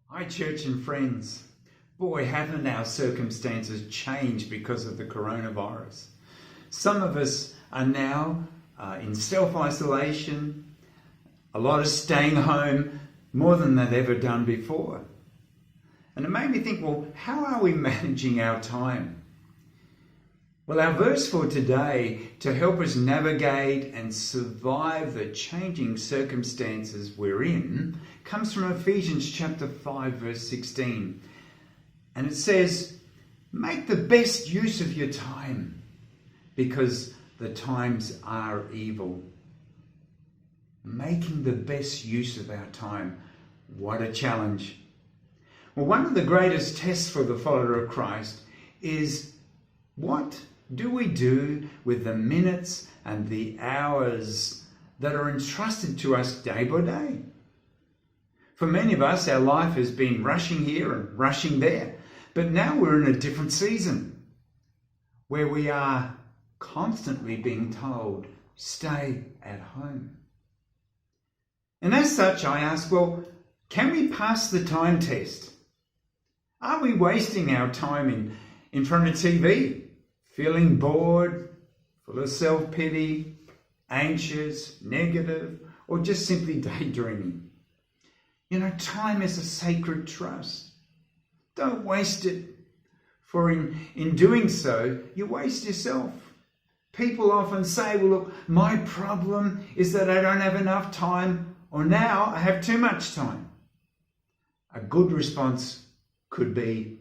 Hi, church and friends. Boy, haven't our circumstances changed because of the coronavirus. Some of us are now in self-isolation, a lot of staying home, more than they've ever done before. And it made me think, well, how are we managing our time? Well, our verse for today, to help us navigate and survive the changing circumstances we're in, comes from Ephesians chapter 5, verse 16. And it says, make the best use of your time, because the times are evil. Making the best use of our time. What a challenge. Well, one of the greatest tests for the follower of Christ is, what do we do with the minutes and the hours that are entrusted to us day by day? For many of us, our life has been rushing here and rushing there. But now we're in a different season where we are constantly being told, stay at home. And as such, I ask, well, can we pass the time test? Are we wasting our time in front of TV, feeling bored, full of self-pity, anxious, negative, or just simply daydreaming? You know, time is a sacred trust. Don't waste it, for in doing so, you waste yourself. People often say, well, look, my problem is that I don't have enough time, or now I have too much time. A good response could be,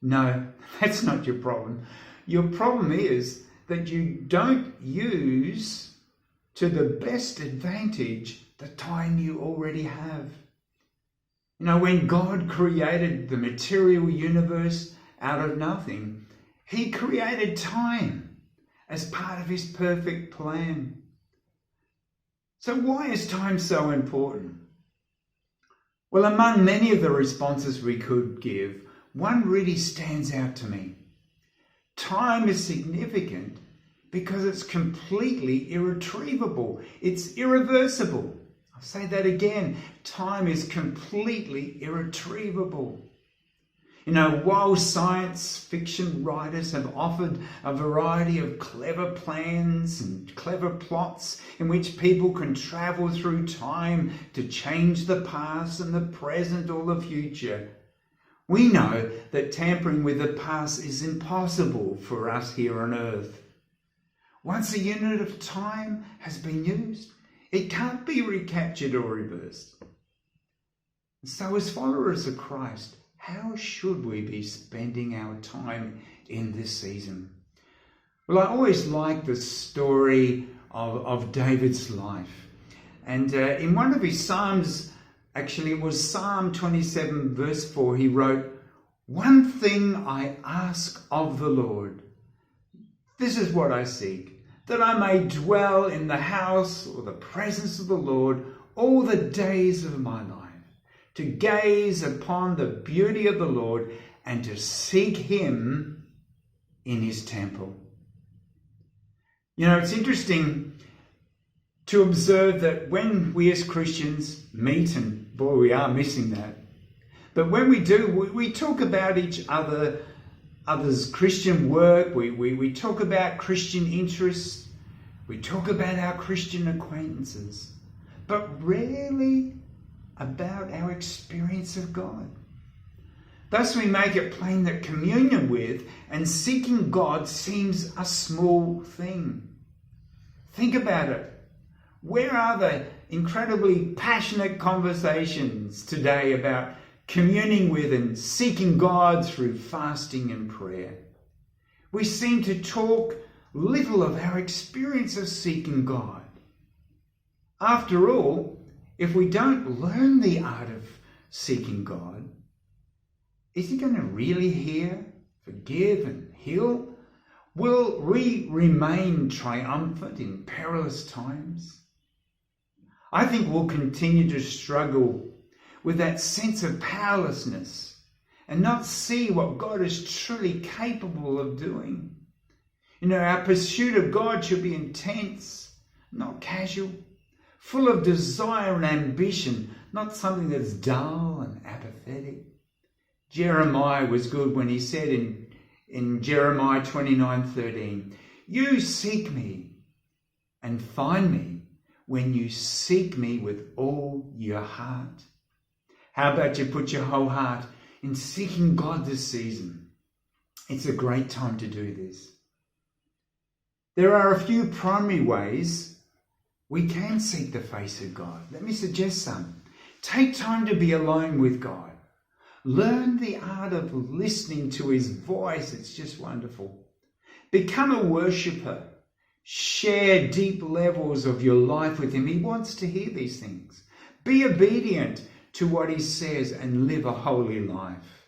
no, that's not your problem. Your problem is that you don't use to the best advantage the time you already have. You know, when God created the material universe out of nothing, he created time as part of his perfect plan. So why is time so important? Well, among many of the responses we could give, one really stands out to me. Time is significant because it's completely irretrievable. It's irreversible. I'll say that again. Time is completely irretrievable. You know, while science fiction writers have offered a variety of clever plans and clever plots in which people can travel through time to change the past and the present or the future, we know that tampering with the past is impossible for us here on earth. Once a unit of time has been used, it can't be recaptured or reversed. So as followers of Christ, how should we be spending our time in this season? Well, I always like the story of David's life. And in one of his Psalms, actually it was Psalm 27 verse 4, he wrote, "One thing I ask of the Lord, this is what I seek, that I may dwell in the house or the presence of the Lord all the days of my life, to gaze upon the beauty of the Lord and to seek him in his temple." You know, it's interesting to observe that when we as Christians meet, and boy, we are missing that, but when we do, we talk about each other's Christian work, we talk about Christian interests, we talk about our Christian acquaintances, but rarely about our experience of God. Thus we make it plain that communion with and seeking God seems a small thing. Think about it. Where are the incredibly passionate conversations today about communing with and seeking God through fasting and prayer? We seem to talk little of our experience of seeking God. After all, if we don't learn the art of seeking God, is he going to really hear, forgive and heal? Will we remain triumphant in perilous times? I think we'll continue to struggle with that sense of powerlessness and not see what God is truly capable of doing. You know, our pursuit of God should be intense, not casual, full of desire and ambition, not something that's dull and apathetic. Jeremiah was good when he said in Jeremiah 29:13, "You seek me and find me when you seek me with all your heart." How about you put your whole heart in seeking God this season? It's a great time to do this. There are a few primary ways we can seek the face of God. Let me suggest some. Take time to be alone with God. Learn the art of listening to his voice. It's just wonderful. Become a worshipper. Share deep levels of your life with him. He wants to hear these things. Be obedient to what he says and live a holy life.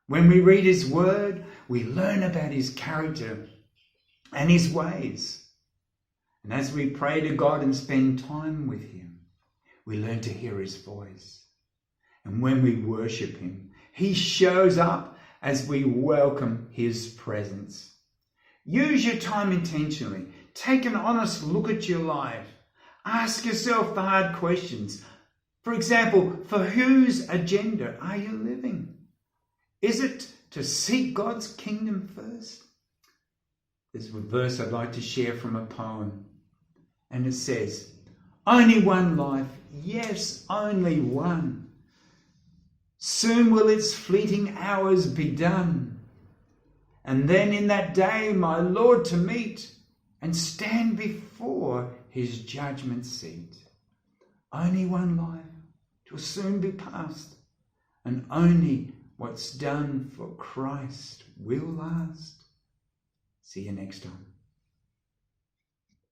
When we read his word, we learn about his character and his ways. And as we pray to God and spend time with him, we learn to hear his voice. And when we worship him, he shows up as we welcome his presence. Use your time intentionally. Take an honest look at your life. Ask yourself the hard questions. For example, for whose agenda are you living? Is it to seek God's kingdom first? There's a verse I'd like to share from a poem. And it says, "Only one life, yes, only one. Soon will its fleeting hours be done. And then in that day my Lord to meet and stand before his judgment seat. Only one life, 'twill soon be past, and only what's done for Christ will last." See you next time.